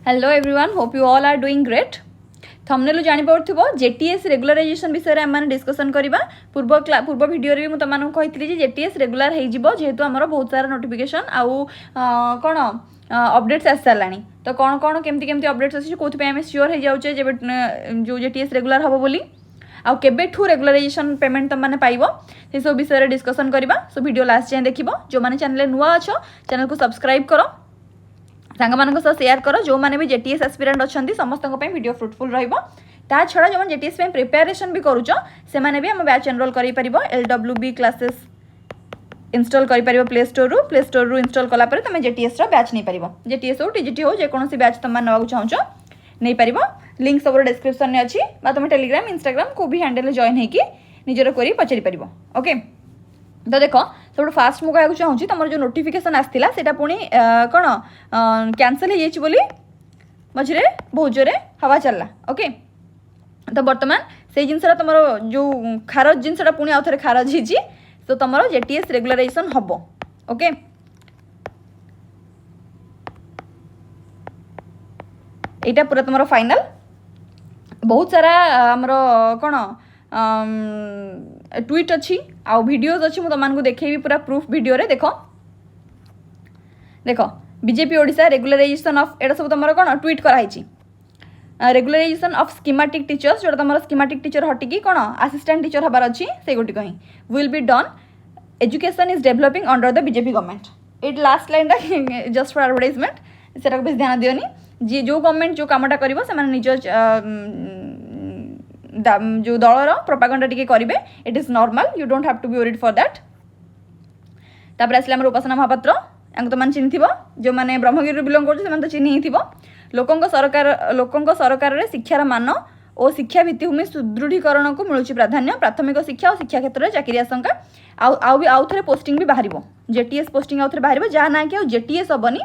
Hello everyone, hope you all are doing great. Thumbnail जानि पारथिबो JTS regularisation विषय रे हम डिस्कशन करबा। पूर्व वीडियो रे भी मु तमानन कहितली जे जेटीएस रेगुलर हे जिवो जेहेतु हमर बहुत सारा नोटिफिकेशन आउ कोन अपडेट्स आस सालानी। तो कौन कौन केमती केमती अपडेट्स अछि कोथि पे हम श्योर हे जाउचे जे जो जेटीएस रेगुलर हबो बोली आउ केबेठू रेगुलराइजेशन पेमेंट तम मैंने पाइबो से सब विषय डिस्कशन करबा। सो वीडियो लास्ट जाए देखिबो। जो माने चैनल नुआ अछो चैनल को सब्सक्राइब करो, सांग मानक सह शेयर करो। जो माने भी जेटीएस एस्पिरेंट अछंती समस्त को पई वीडियो फ्रुटफुल रहइबो। ता छडा जो जेटीएस पे प्रिपरेशन भी करूचो से माने भी हम बैच एनरोल करि परिबो। एलडब्ल्यूबी क्लासेस इंस्टॉल करि परिबो प्ले स्टोर रु इंस्टॉल कला परे तमे जेटीएस रो बैच नै परिबो। जेटीएस हो टीजीटी हो जे कोनोसी बैच तम नवाक चाहछो नै परिबो। लिंक सब डिस्क्रिप्शन में अच्छी बा तुम टेलीग्राम इंस्टाग्राम को भी हैंडल जॉइन होगी निजर करी पचारि पारिबो। ओके, तो देख सब फास्ट मुझे कहूँ चाहूँगी तुम जो नोटिफिकेशन आसाला से पुणी कौन कैंसल हो बोली मझे बहुत जोरे हवा चलला। ओके, तो बर्तमान से जिनसा तुम जो खारज जिनसा पुणी आउ थे खारज होती तो तुम जेटीएस रेगुलराइजेशन हम। ओके, यहाँ पूरा तुम फाइनल बहुत सारा आमर कौन ट्वीट अच्छी आउ वीडियोज अच्छी मुझे तुमको देखी पूरा प्रूफ वीडियो रे। देख देख बीजेपी ओडिशा रेगुलराइजेशन ऑफ एटा सब तुम कौन ट्वीट कराई रेगुलराइजेशन ऑफ स्कीमेटिक टीचर्स जो तुम स्कीमेटिक टीचर हटिकी कौन असिस्टेंट टीचर हबार अच्छी से गोटी कहीं will be done education is developing under the BJP government. ये last line just for advertisement से बेस ध्यान दियोनी। जी जो गवर्नमेंट जो कामटा करिवो से माने निज जो दलर प्रोपागेंडा टिके करिवे it is normal, you don't have to be worried for that. तापर आसले हमर उपासना महापात्र अंक तो मान चिन्हिथिबो जो माने ब्रह्मगिरी बिलोंग करछ से मान तो चिन्हि हिथिबो। लोकंक सरकार रे शिक्षार मान और शिक्षा भित्तिभूमि सुदृढ़ीकरण को मिलुछि प्राधान्य। प्राथमिक शिक्षा और शिक्षा क्षेत्र में चाकरी आशंका आउ थे पोस्टिंग भी बाहर जेटीएस पोस्टिंग आउ थे बाहर जहाँ ना कि जेटीएस हेनी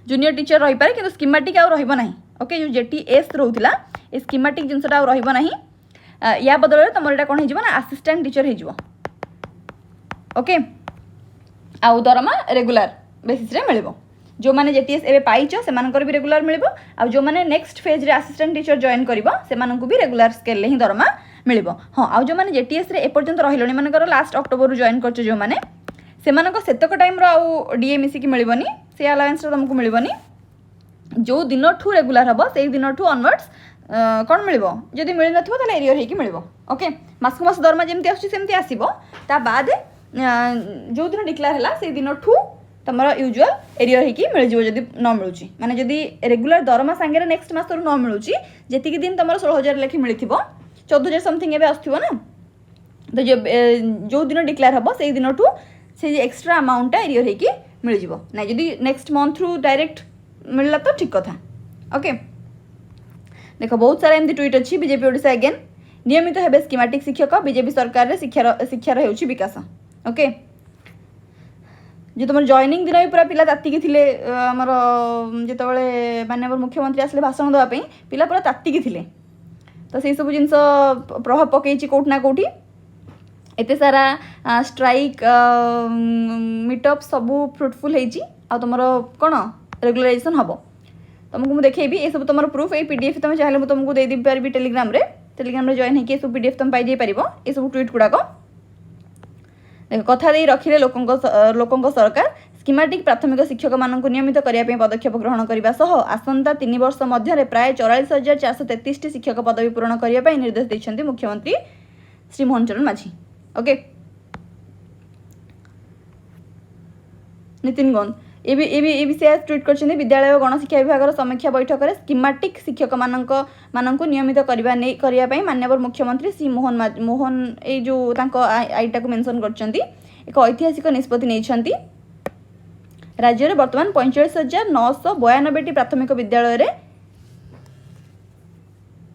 जूनियर टीचर रही पारे कि स्कीमेटिक आउ रहिबो नाही। ओके, जो जेटीएस रोला ये स्कीमेटिक जिनसा रहिबो नाही। या बदल में तुम यहाँ कौन हो असिस्टेंट टीचर हो। ओके, आउ दरमा रेगुलर बेसिस रे मिलिबो। जो माने जेटीएस एबे पाइचो से मानकर भी रेगुलर मिलिबो आउ जो माने नेक्स्ट फेज रे असिस्टेंट टीचर जॉइन करिवो से मानकु भी रेगुलर स्केल ले ही दरमा मिलिबो। हां, आउ जो माने जेटीएस रे ए पर्यंत रहिलोनी मानकर लास्ट अक्टोबर रु जॉइन करछो जो माने से मानक सेतक टाइम रो आउ डीए मिसी की मिलिबोनी से अलाउंस रो तुमको मिलिबोनी। जो दिन ठू रेगुलर हबो से दिन ठू ऑनवर्ड्स कौन मिलिबो जदि मिल नथिबो ताले एरियर हेकी मिलिबो। ओके, मासक मास दरमा जेमती आछि सेमती आसीबो। ता बाद जो दिन डिक्लेयर हला से दिन ठू तमरा यूजुअल एरियर हेकी मिल जिवो जदि न मिलुची माने जदि रेगुलर दरमा संगे नेक्स्ट मास रु न मिलुची जेति कि दिन तमरा 16000 लेखि मिलिथिबो 14000 समथिंग एबे आस्थिबो ना। तो जो दिन डिक्लेयर हबो से दिन ठू से एक्स्ट्रा अमाउंट एरियर हेकी मिल जिवो ना। जदि नेक्स्ट मंथ थ्रू डायरेक्ट मिलला तो ठीक कथा। ओके, देखो बहुत सारा एमती ट्वीट अच्छी। बीजेपी ओडिशा अगेन नियमित हेबे स्कीमेटिक शिक्षक बीजेपी सरकार रे शिक्षार हेउछि विकास। ओके, जो तुम जॉइनिंग दिन भी पूरा पिला तातिकी थिले हमर जेतबेले माननीय मुख्यमंत्री आसले भाषण देवा पई पिला पूरा तातिकी थिले। तो से सब जिनस प्रभाव पकईछि कोठ ना कोठी एते सारा स्ट्राइक मीटअप सबू फ्रुटफुल हेछि आ तुमर कोन रेगुलराइजेशन हम। तुमको मुझे देखी ये सब तुम प्रूफ ये पीडीएफ तुम चाहिए मुझे तुमको दे पारि टेलीग्राम रे जॉइन होगी सब पीडीएफ तुम पाई पार ये सब ट्वीट गुड़ाक देख कथा दे रखिले लोकंक सरकार स्कीमेटिक प्राथमिक शिक्षक मानक नियमित करने पदक्षेप ग्रहण करने सह आसंता 3 वर्ष मध्य प्राय 44,433 शिक्षक पदवी पूरण करने निर्देश देते मुख्यमंत्री श्री मोहन चरण माझी। ओके, नितिन गौंद ये विषय ट्वीट कर विद्यालय और गणशिक्षा विभाग समीक्षा बैठक में स्कीमेटिक शिक्षक मानक नियमित करने माननीय मुख्यमंत्री श्री मोहन ये जो आईटा को मेंशन कर एक ऐतिहासिक निष्पत्ति नहीं। राज्य में बर्तमान 45,992 प्राथमिक विद्यालय में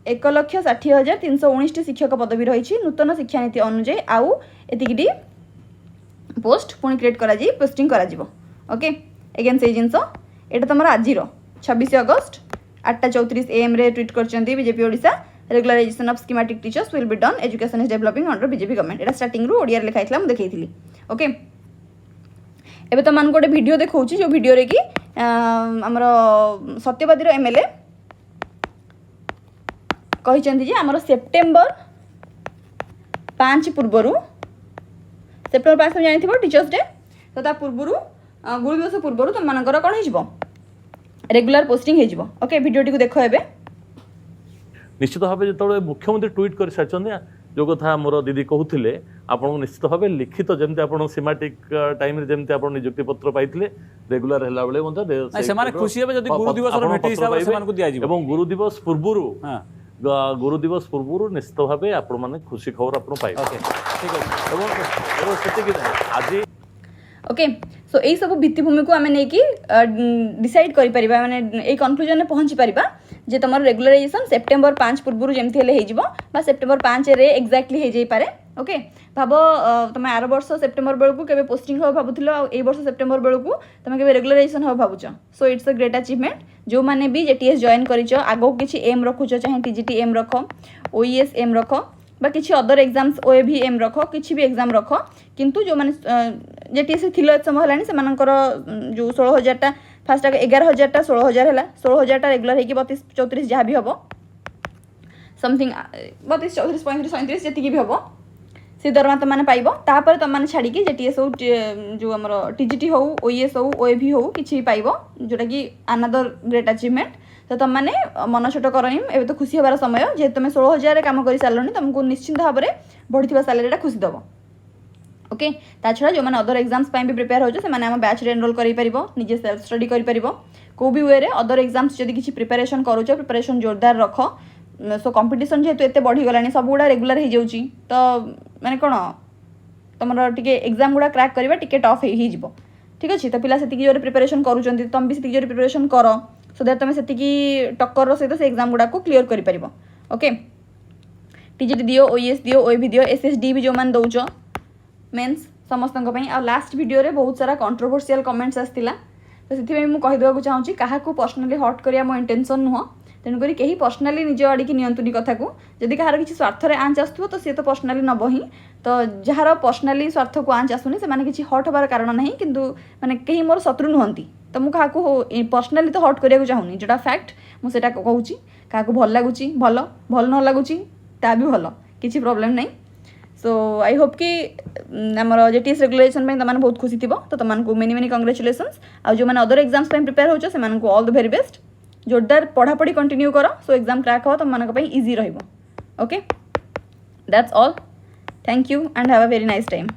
1,60,319 शिक्षक पदवी रही। नूतन शिक्षा नीति अनुଯାयी आउ एतिकी पोस्ट पुणी क्रिएट करा पोस्टिंग करा। ओके, एगेन से जिनस एटा तुम आज 26 अगस्त 8:34 AM रे ट्वीट करछंती BJP Odisha regularisation of schematic teachers will be done education is developing under BJP government. एटा स्टार्टिंग रु ओडिया लिखाइतला मु देखैथिली। ओके, एबे तो मान गोटे वीडियो देखौची जो वीडियो रे कि आमर सत्यवादी एमएलए कहते जे आमर सेप्टेम्बर 5 पूर्वर सेप्टेम्बर 5 तुम जानी टीचर्स डे तो ता पूर्वर गुरु दिवस पूर्वर तुम मानकर कौन हो रेगुलर पोस्टिंग हो ओके वीडियो टी देख ए निश्चित भाव जो मुख्यमंत्री ट्वीट कर सारी जो कथा मोर दीदी कहते आपको निश्चित भाव लिखित जमी आप सीमाटिक टाइम जमी आप नियुक्ति पत्र पाई रेगुलर है बेले खुशी हे जदि गुरु दिवस भेट हिसाब से सेमानकु दिया जिवो गुरु दिवस पूर्व निश्चित भाव आपण माने खुशी खबर आपण पाइबे ओके ठीक है आज ओके सो यही सब भित्तिभूमि को आम नहीं डिसाइड कर कनक्लूजन में पहुँची पारिबा जे तुम रेगुलराइजेशन सेप्टेम्बर 5 पूर्व जमी हेल्ले सेप्टेम्बर 5 रे एक्जाक्टली हो जाई पारे ओके भाव तुम आर वर्ष सेप्टेम्बर बेलू के पोस्टिंग हो भावुल ए वर्ष सेप्टेम्बर बेलू तुम के रेगुलराइजेशन हो भावुच so it's a great achievement जो मैंने भी जेटीएस जॉइन कर आगो किसी एम रखुच चाहे टीजीटी एम रख ओईएस एम रख बा किसी अदर एग्जाम्स ओएवी एम रख किसी भी एग्जाम रख किंतु जो मैंने जेटीएस थी समय है जो 16,000 फास्ट 11,000 16,000 है 16,000 रेगुलर होगी 32-34 जहाँ भी हम समथिंग 32 34 35 37 जी भी हम से दरमा तुम मैंने पाइब तापर तुम मैंने छाड़ी जेटीएस हो जो आम टीजीटी हो ओईएस हो ओएवी हो किसी भी पाइब जोटा कि अनदर ग्रेट अचिवमेंट तो तुम मैंने मन छोट करनी एवं तो खुशी हबार समय जेहेतु तुम 16,000 काम कर सारे तुमको निश्चिंत भाव में बढ़ी सालारीटा खुशी दब ओके ता छड़ा जो मैंने अदर एग्जाम्स भी प्रिपेयर हो आम बैच एनरोल करें सेल्फ स्टडी कर को भी वे अदर एग्जाम्स जब किसी प्रिपेरेसन करुच प्रिपेरेसन जोरदार रख सो कंपटीशन जेहेतु एत बढ़ीगला सब गुड़ा रेगुलर हो जाऊँगी तो मैंने कौन तुम टे एग्जाम गुड़ा क्रैक करवा टे टफ हो ठीक अच्छे तो पिला से जोर प्रिपेरेसन करुँच तुम भी से जोर प्रिपेरेसन कर सो दैट तुम से टक्कर सहित से एग्जाम गुड़ा को क्लीयर कर ओके टीजीटी दियो ओईएस दियो ओएवी दियो एसएसडी भी जो मैंने दौच मेन्स समस्त लास्ट वीडियो रे बहुत सारा कंट्रोवर्शियल कमेंट्स आसला तो से मुझे चाहूँगी क्या पर्सनाली हर्ट करिया मो इंटेंशन नुह तेणुक कहीं पर्सनाली निज आड़िकी नियंतुनी कथा को जदि कहार किसी स्वार्थ आँच आसो तो सी तो पर्सनाली नब ही तो जार पर्सनाली स्वार्थ को आँच आसुनी से किसी हर्ट हबार कारण ना किंतु माने कहीं मोर शत्रु नुहंती तो मुझे पर्सनाली तो हर्ट करिया चाहूनी जोटा फैक्ट मुझे कहूँ क्या भल लगुच भल भल न लगुच ता भी भल किसी प्रॉब्लम नहीं सो आई होप कि आमर जेटीएस रेगुलेशन तुमने बहुत खुशी थी तो तुमको मेनी मेनी कंग्रेचुलेसन्स आ जो मैंने अदर एग्जाम्स प्रिपेयर हो से ऑल द वेरी बेस्ट जोरदार पढ़ापढ़ी कंटिन्यू कर सो एग्जाम क्रैक हो तुम इजी रही okay that's all thank you and have a very nice time